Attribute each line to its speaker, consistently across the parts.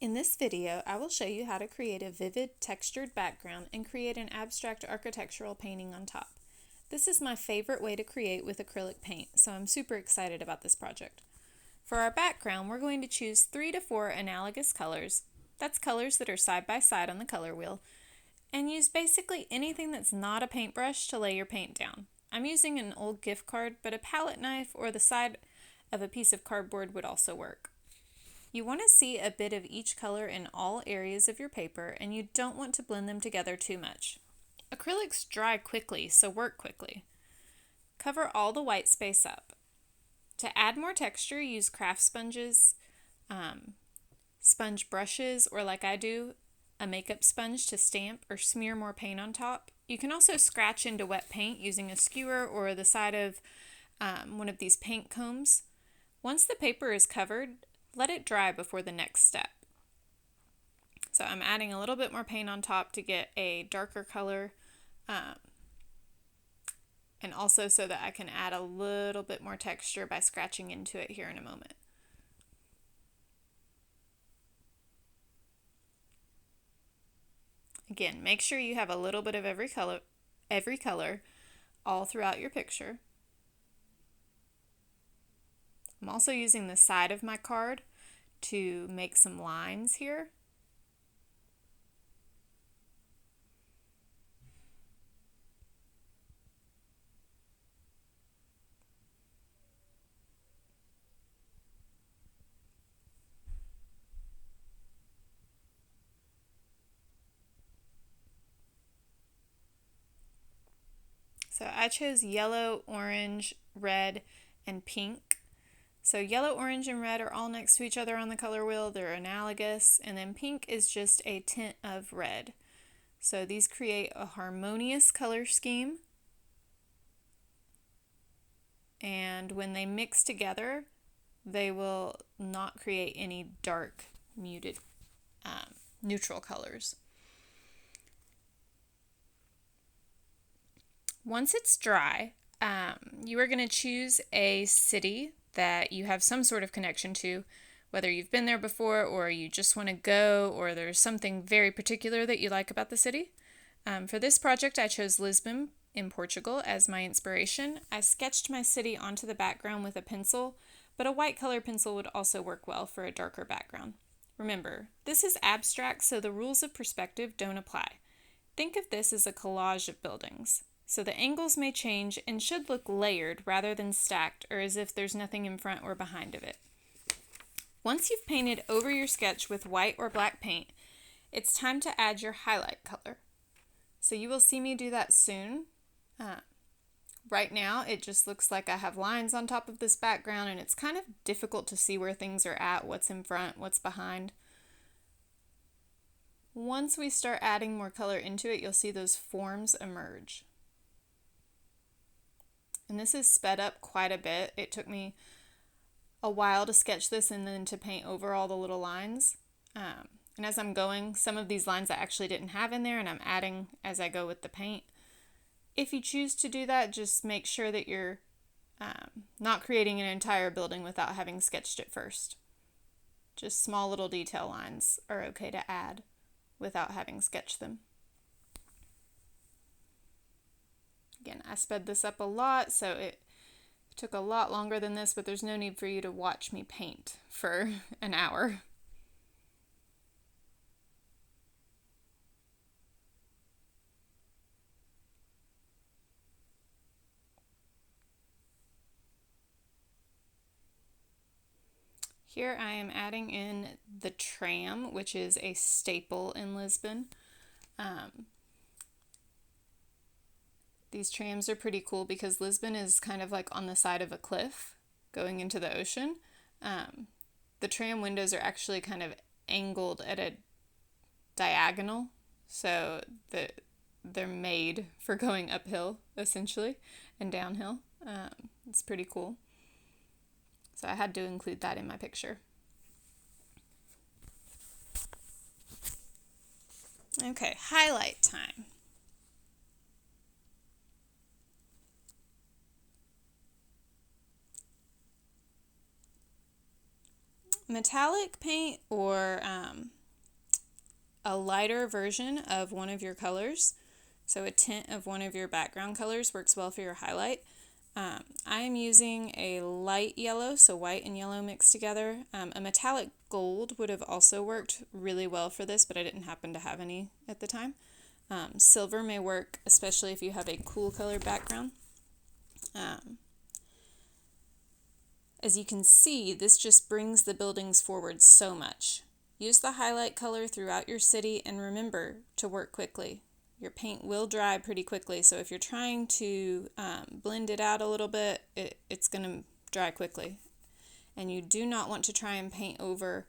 Speaker 1: In this video, I will show you how to create a vivid textured background and create an abstract architectural painting on top. This is my favorite way to create with acrylic paint, so I'm super excited about this project. For our background, we're going to choose 3 to 4 analogous colors. That's colors that are side by side on the color wheel, and use basically anything that's not a paintbrush to lay your paint down. I'm using an old gift card, but a palette knife or the side of a piece of cardboard would also work. You want to see a bit of each color in all areas of your paper, and you don't want to blend them together too much. Acrylics dry quickly, so work quickly. Cover all the white space up. To add more texture, use craft sponges, sponge brushes, or like I do, a makeup sponge to stamp or smear more paint on top. You can also scratch into wet paint using a skewer or the side of one of these paint combs. Once the paper is covered, let it dry before the next step. So I'm adding a little bit more paint on top to get a darker color, and also so that I can add a little bit more texture by scratching into it here in a moment. Again, make sure you have a little bit of every color all throughout your picture. I'm also using the side of my card to make some lines here. So I chose yellow, orange, red, and pink. So yellow, orange, and red are all next to each other on the color wheel. They're analogous. And then pink is just a tint of red. So these create a harmonious color scheme. And when they mix together, they will not create any dark, muted, neutral colors. Once it's dry, you are going to choose a city that you have some sort of connection to, whether you've been there before or you just want to go, or there's something very particular that you like about the city. For this project, I chose Lisbon in Portugal as my inspiration. I sketched my city onto the background with a pencil, but a white color pencil would also work well for a darker background. Remember, this is abstract, so the rules of perspective don't apply. Think of this as a collage of buildings. So the angles may change and should look layered rather than stacked, or as if there's nothing in front or behind of it. Once you've painted over your sketch with white or black paint, it's time to add your highlight color. So you will see me do that soon. Right now, it just looks like I have lines on top of this background, and it's kind of difficult to see where things are at, what's in front, what's behind. Once we start adding more color into it, you'll see those forms emerge. And this is sped up quite a bit. It took me a while to sketch this and then to paint over all the little lines. And as I'm going, some of these lines I actually didn't have in there, and I'm adding as I go with the paint. If you choose to do that, just make sure that you're not creating an entire building without having sketched it first. Just small little detail lines are okay to add without having sketched them. Again, I sped this up a lot, so it took a lot longer than this, but there's no need for you to watch me paint for an hour. Here I am adding in the tram, which is a staple in Lisbon. These trams are pretty cool because Lisbon is kind of like on the side of a cliff going into the ocean. The tram windows are actually kind of angled at a diagonal, so they're made for going uphill, essentially, and downhill. It's pretty cool. So I had to include that in my picture. Okay, highlight time. metallic paint or a lighter version of one of your colors, so a tint of one of your background colors works well for your highlight. I am using a light yellow, so white and yellow mixed together. A metallic gold would have also worked really well for this, but I didn't happen to have any at the time. Silver may work, especially if you have a cool color background. As you can see, this just brings the buildings forward so much. Use the highlight color throughout your city, and remember to work quickly. Your paint will dry pretty quickly, so if you're trying to blend it out a little bit, it's going to dry quickly. And you do not want to try and paint over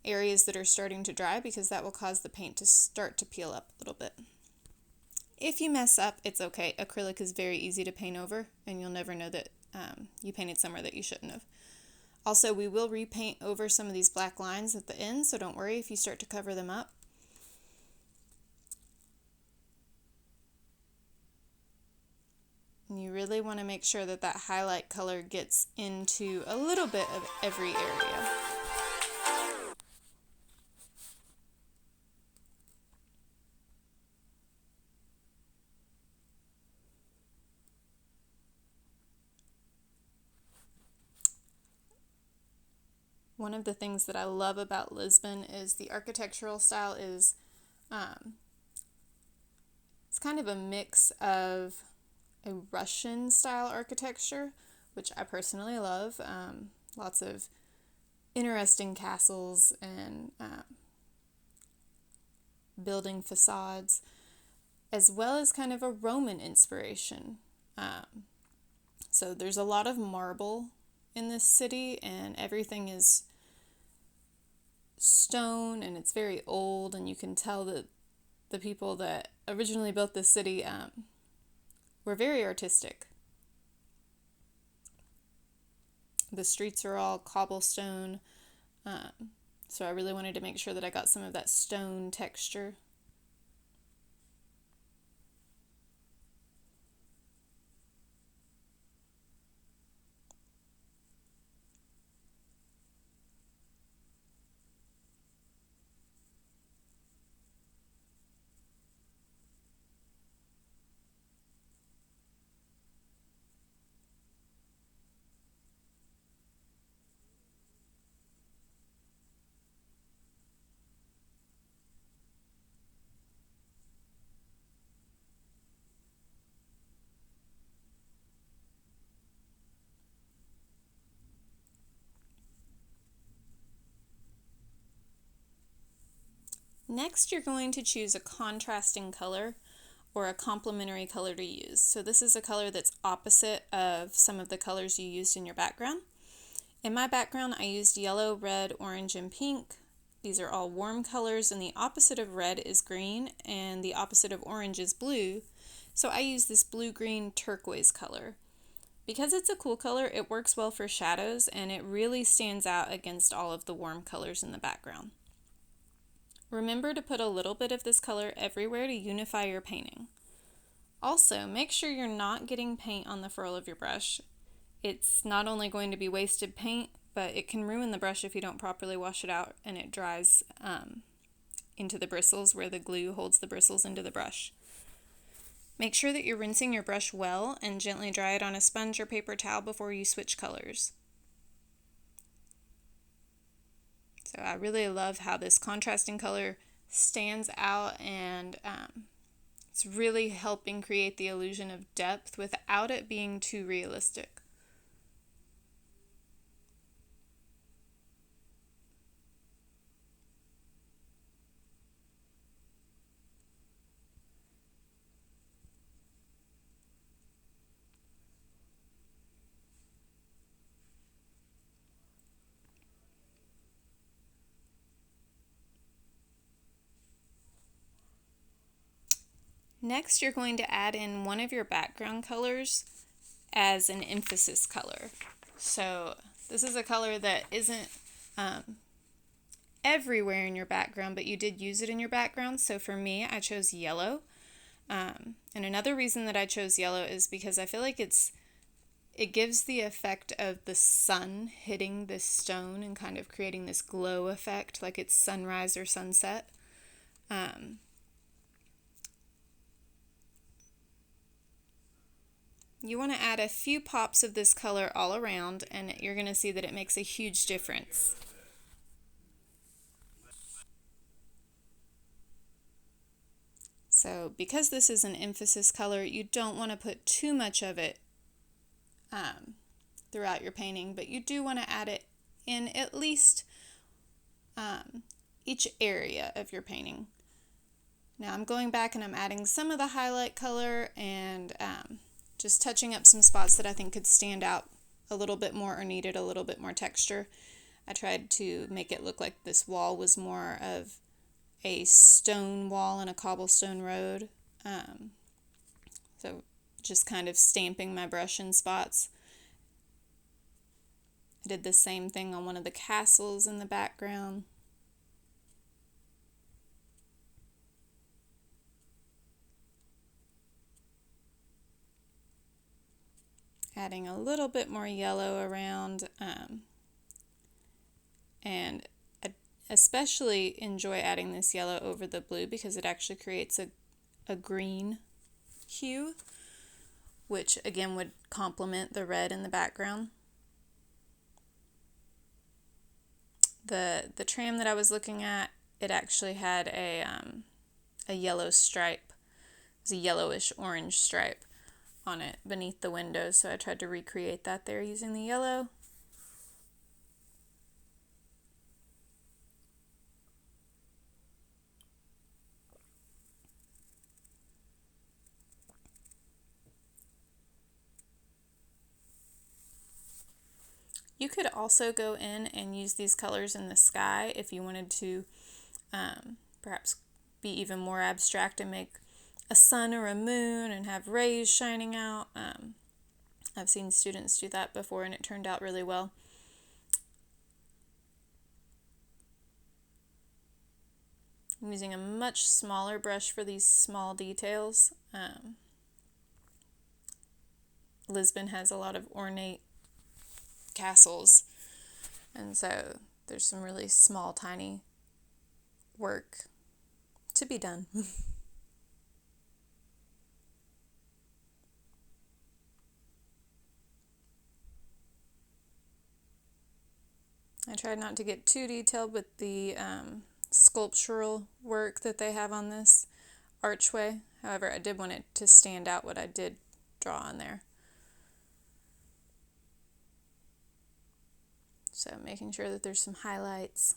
Speaker 1: areas that are starting to dry, because that will cause the paint to start to peel up a little bit. If you mess up, it's okay. Acrylic is very easy to paint over, and you'll never know that you painted somewhere that you shouldn't have. Also, we will repaint over some of these black lines at the end, so don't worry if you start to cover them up. And you really want to make sure that that highlight color gets into a little bit of every area. One of the things that I love about Lisbon is the architectural style is, it's kind of a mix of a Russian style architecture, which I personally love. Lots of interesting castles and building facades, as well as kind of a Roman inspiration. So there's a lot of marble in this city, and everything is stone, and it's very old, and you can tell that the people that originally built this city were very artistic. The streets are all cobblestone, so I really wanted to make sure that I got some of that stone texture. Next, you're going to choose a contrasting color or a complementary color to use. So this is a color that's opposite of some of the colors you used in your background. In my background, I used yellow, red, orange, and pink. These are all warm colors, and the opposite of red is green, and the opposite of orange is blue. So I use this blue-green turquoise color. Because it's a cool color, it works well for shadows, and it really stands out against all of the warm colors in the background. Remember to put a little bit of this color everywhere to unify your painting. Also, make sure you're not getting paint on the ferrule of your brush. It's not only going to be wasted paint, but it can ruin the brush if you don't properly wash it out and it dries into the bristles where the glue holds the bristles into the brush. Make sure that you're rinsing your brush well and gently dry it on a sponge or paper towel before you switch colors. So I really love how this contrasting color stands out, and it's really helping create the illusion of depth without it being too realistic. Next, you're going to add in one of your background colors as an emphasis color. So this is a color that isn't everywhere in your background, but you did use it in your background. So for me, I chose yellow. And another reason that I chose yellow is because I feel like it's it gives the effect of the sun hitting this stone and kind of creating this glow effect, like it's sunrise or sunset. You want to add a few pops of this color all around, and you're going to see that it makes a huge difference. So because this is an emphasis color, you don't want to put too much of it throughout your painting, but you do want to add it in at least each area of your painting. Now I'm going back and I'm adding some of the highlight color and just touching up some spots that I think could stand out a little bit more or needed a little bit more texture. I tried to make it look like this wall was more of a stone wall and a cobblestone road. So just kind of stamping my brush in spots. I did the same thing on one of the castles in the background. Adding a little bit more yellow around, and I especially enjoy adding this yellow over the blue because it actually creates a green hue, which again would complement the red in the background. The tram that I was looking at, it actually had a yellow stripe. It was a yellowish orange stripe on it beneath the window, so I tried to recreate that there using the yellow. You could also go in and use these colors in the sky if you wanted to perhaps be even more abstract and make a sun or a moon and have rays shining out. I've seen students do that before and it turned out really well. I'm using a much smaller brush for these small details. Lisbon has a lot of ornate castles, and so there's some really small, tiny work to be done. I tried not to get too detailed with the sculptural work that they have on this archway. However, I did want it to stand out what I did draw on there. So making sure that there's some highlights.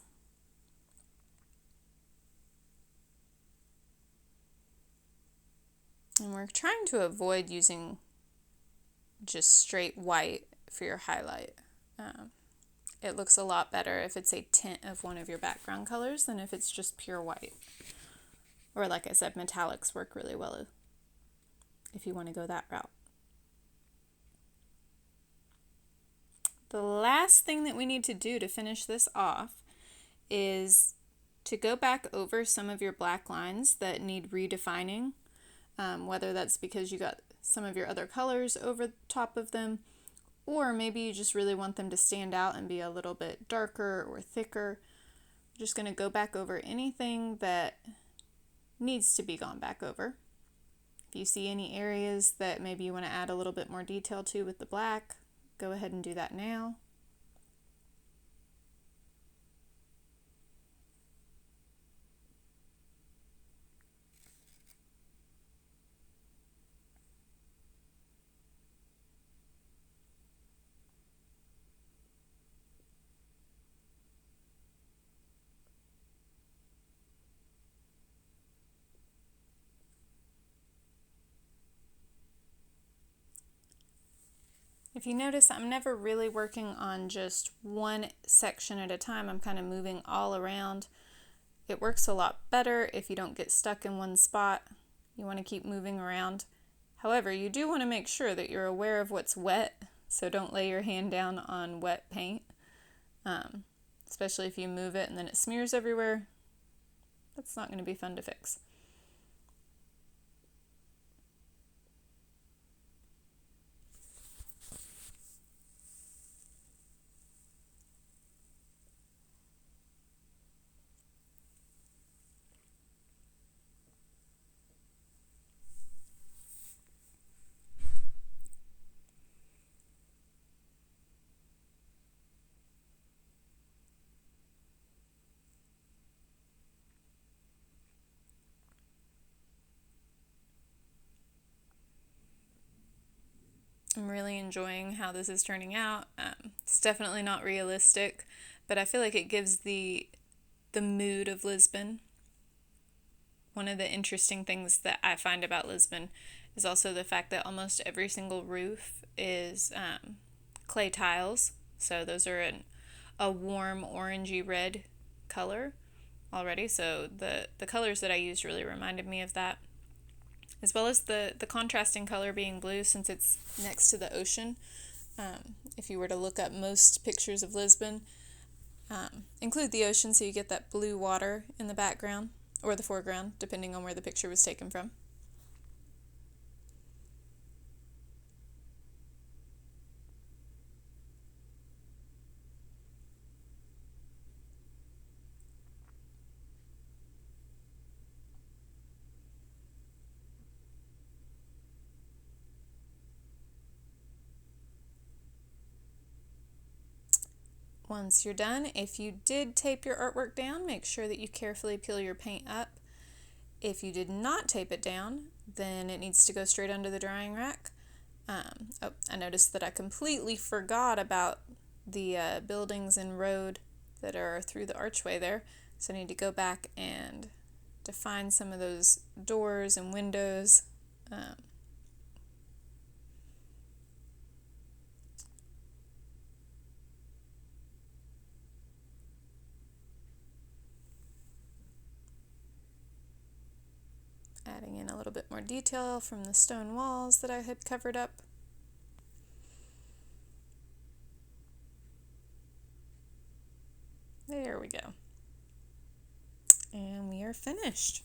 Speaker 1: And we're trying to avoid using just straight white for your highlight. It looks a lot better if it's a tint of one of your background colors than if it's just pure white. Or like I said, metallics work really well if you want to go that route. The last thing that we need to do to finish this off is to go back over some of your black lines that need redefining, whether that's because you got some of your other colors over top of them, or maybe you just really want them to stand out and be a little bit darker or thicker. I'm just going to go back over anything that needs to be gone back over. If you see any areas that maybe you want to add a little bit more detail to with the black, go ahead and do that now. If you notice, I'm never really working on just one section at a time. I'm kind of moving all around. It works a lot better if you don't get stuck in one spot. You want to keep moving around. However, you do want to make sure that you're aware of what's wet, so don't lay your hand down on wet paint, especially if you move it and then it smears everywhere. That's not going to be fun to fix. I'm really enjoying how this is turning out. It's definitely not realistic, but I feel like it gives the mood of Lisbon. One of the interesting things that I find about Lisbon is also the fact that almost every single roof is clay tiles. So those are a warm orangey red color already. So the colors that I used really reminded me of that, as well as the contrasting color being blue since it's next to the ocean. If you were to look up most pictures of Lisbon, include the ocean so you get that blue water in the background or the foreground, depending on where the picture was taken from. Once you're done, if you did tape your artwork down, make sure that you carefully peel your paint up. If you did not tape it down, then it needs to go straight under the drying rack. I noticed that I completely forgot about the buildings and road that are through the archway there, so I need to go back and define some of those doors and windows. Adding in a little bit more detail from the stone walls that I had covered up. There we go. And we are finished.